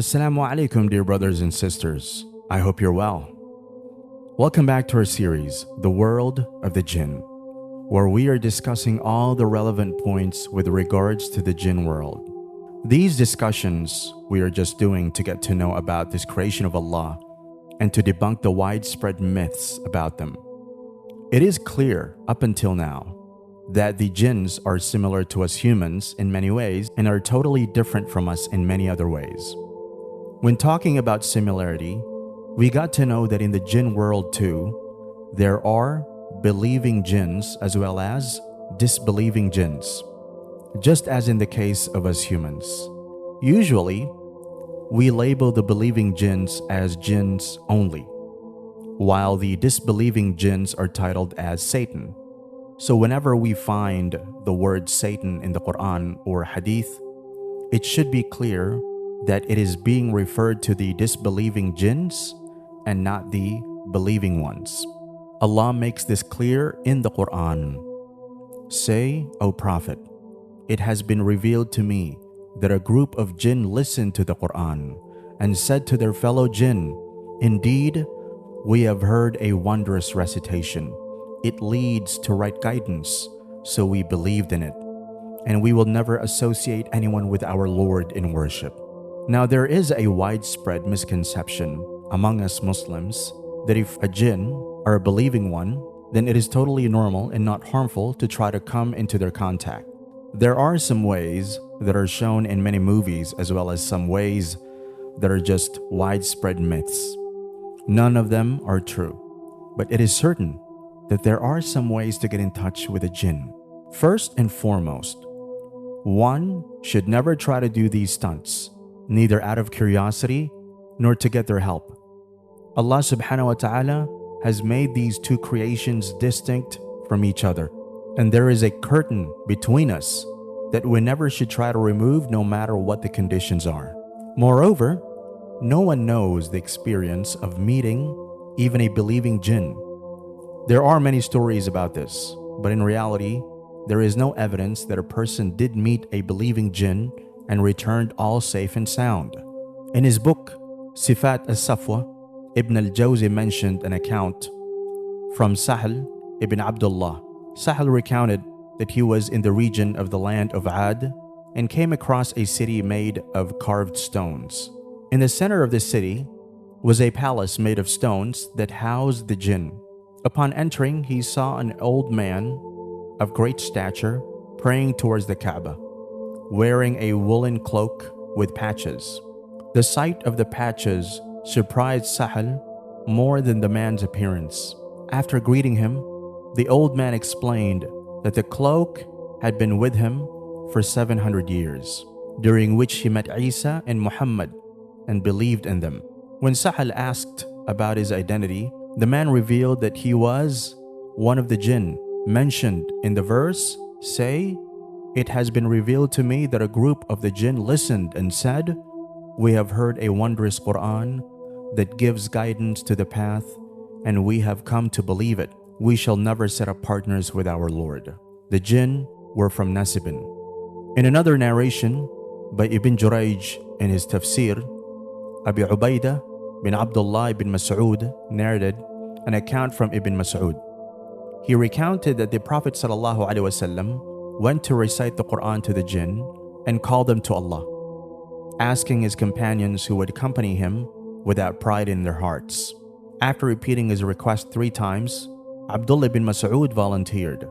Assalamu Alaikum, dear brothers and sisters. I hope you're well. Welcome back to our series, The World of the Jinn, where we are discussing all the relevant points with regards to the Jinn world. These discussions we are just doing to get to know about this creation of Allah and to debunk the widespread myths about them. It is clear up until now that the Jinns are similar to us humans in many ways and are totally different from us in many other ways. When talking about similarity, we got to know that in the Jinn world too, there are believing Jinns as well as disbelieving Jinns, just as in the case of us humans. Usually, we label the believing Jinns as Jinns only, while the disbelieving Jinns are titled as Satan. So whenever we find the word Satan in the Quran or Hadith, it should be clear that it is being referred to the disbelieving Jinns and not the believing ones. Allah makes this clear in the Quran. Say, O Prophet, it has been revealed to me that a group of Jinn listened to the Quran and said to their fellow Jinn, indeed, we have heard a wondrous recitation. It leads to right guidance, so we believed in it, and we will never associate anyone with our Lord in worship. Now, there is a widespread misconception among us Muslims that if a Jinn are a believing one, then it is totally normal and not harmful to try to come into their contact. There are some ways that are shown in many movies as well as some ways that are just widespread myths. None of them are true, but it is certain that there are some ways to get in touch with a Jinn. First and foremost, one should never try to do these stunts, neither out of curiosity nor to get their help. Allah subhanahu wa ta'ala has made these two creations distinct from each other, and there is a curtain between us that we never should try to remove no matter what the conditions are. Moreover, no one knows the experience of meeting even a believing Jinn. There are many stories about this, but in reality, there is no evidence that a person did meet a believing Jinn and returned all safe and sound. In his book, Sifat al-Safwa, Ibn al-Jawzi mentioned an account from Sahl ibn Abdullah. Sahl recounted that he was in the region of the land of Ad and came across a city made of carved stones. In the center of the city was a palace made of stones that housed the Jinn. Upon entering, he saw an old man of great stature praying towards the Kaaba, wearing a woolen cloak with patches. The sight of the patches surprised Sahl more than the man's appearance. After greeting him, the old man explained that the cloak had been with him for 700 years, during which he met Isa and Muhammad and believed in them. When Sahl asked about his identity, the man revealed that he was one of the Jinn mentioned in the verse, say, it has been revealed to me that a group of the Jinn listened and said, we have heard a wondrous Quran that gives guidance to the path, and we have come to believe it. We shall never set up partners with our Lord. The Jinn were from Nasibin. In another narration by Ibn Jurayj in his tafsir, Abi Ubaidah bin Abdullah ibn Masud narrated an account from Ibn Masud. He recounted that the Prophet ﷺ went to recite the Quran to the Jinn and called them to Allah, asking his companions who would accompany him without pride in their hearts. After repeating his request 3 times, Abdullah bin Mas'ud volunteered.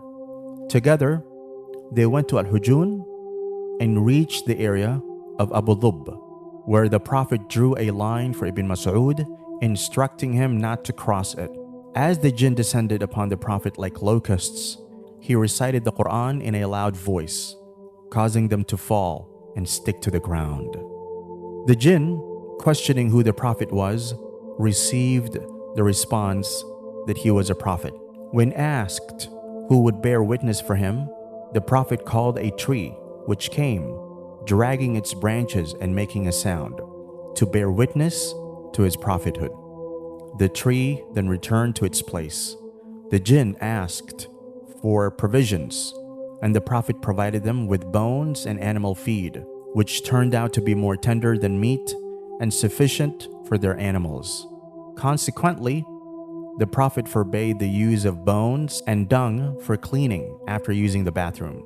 Together, they went to Al-Hujun and reached the area of Abu Dhub, where the Prophet drew a line for Ibn Mas'ud, instructing him not to cross it. As the Jinn descended upon the Prophet like locusts, he recited the Quran in a loud voice, causing them to fall and stick to the ground. The Jinn, questioning who the Prophet was, received the response that he was a prophet. When asked who would bear witness for him, the Prophet called a tree, which came, dragging its branches and making a sound, to bear witness to his prophethood. The tree then returned to its place. The Jinn asked for provisions, and the Prophet provided them with bones and animal feed, which turned out to be more tender than meat and sufficient for their animals. Consequently, the Prophet forbade the use of bones and dung for cleaning after using the bathroom.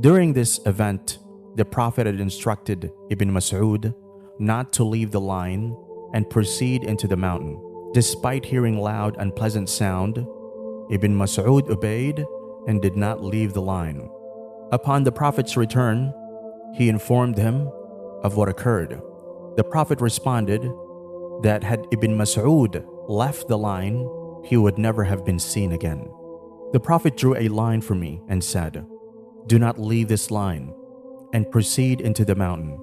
During this event, the Prophet had instructed Ibn Masud not to leave the line and proceed into the mountain. Despite hearing loud, unpleasant sound, Ibn Masud obeyed and did not leave the line. Upon the Prophet's return, he informed him of what occurred. The Prophet responded that had Ibn Masud left the line, he would never have been seen again. The Prophet drew a line for me and said, "Do not leave this line and proceed into the mountain."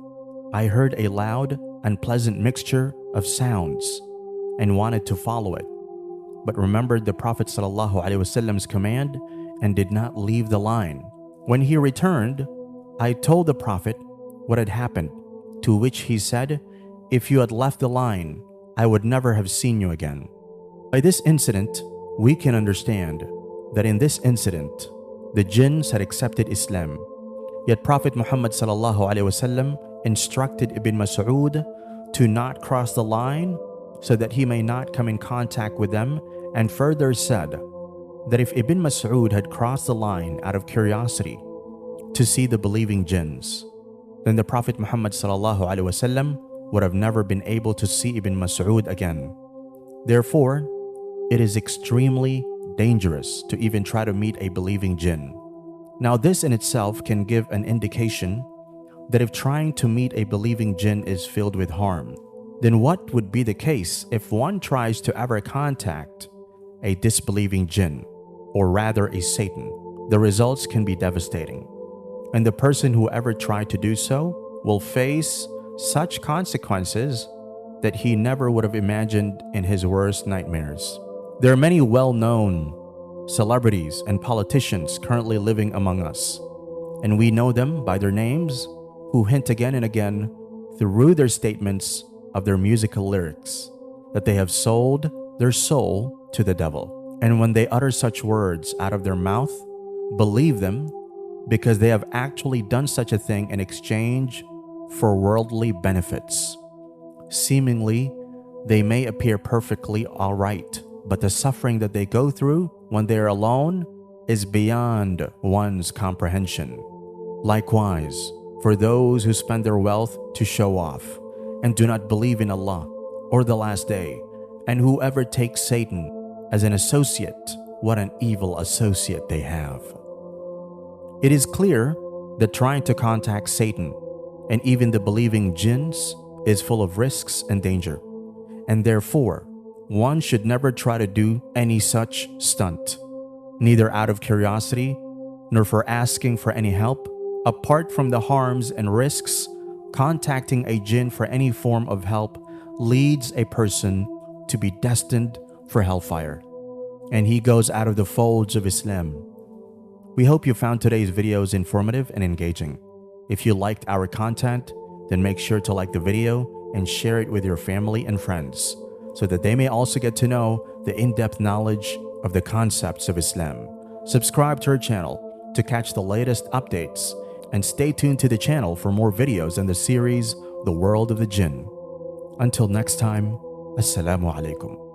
I heard a loud, unpleasant mixture of sounds and wanted to follow it, but remembered the Prophet ﷺ's command and did not leave the line. When he returned, I told the Prophet what had happened, to which he said, "If you had left the line, I would never have seen you again." By this incident, we can understand that in this incident, the Jinns had accepted Islam. Yet Prophet Muhammad ﷺ instructed Ibn Mas'ud to not cross the line so that he may not come in contact with them, and further said that if Ibn Mas'ud had crossed the line out of curiosity to see the believing Jinns, then the Prophet Muhammad ﷺ would have never been able to see Ibn Mas'ud again. Therefore, it is extremely dangerous to even try to meet a believing Jinn. Now, this in itself can give an indication that if trying to meet a believing Jinn is filled with harm, then what would be the case if one tries to ever contact a disbelieving Jinn, or rather a Satan? The results can be devastating, and the person who ever tried to do so will face such consequences that he never would have imagined in his worst nightmares. There are many well-known celebrities and politicians currently living among us, and we know them by their names, who hint again and again through their statements of their musical lyrics that they have sold their soul to the devil. And when they utter such words out of their mouth, believe them, because they have actually done such a thing in exchange for worldly benefits. Seemingly, they may appear perfectly all right, but the suffering that they go through when they are alone is beyond one's comprehension. Likewise, for those who spend their wealth to show off and do not believe in Allah or the last day, and whoever takes Satan as an associate, what an evil associate they have. It is clear that trying to contact Satan and even the believing Jinns is full of risks and danger, and therefore one should never try to do any such stunt, neither out of curiosity nor for asking for any help. Apart from the harms and risks, contacting a Jinn for any form of help leads a person to be destined for hellfire, and he goes out of the folds of Islam. We hope you found today's videos informative and engaging. If you liked our content, then make sure to like the video and share it with your family and friends, so that they may also get to know the in-depth knowledge of the concepts of Islam. Subscribe to our channel to catch the latest updates, and stay tuned to the channel for more videos in the series The World of the Jinn. Until next time, Assalamu Alaikum.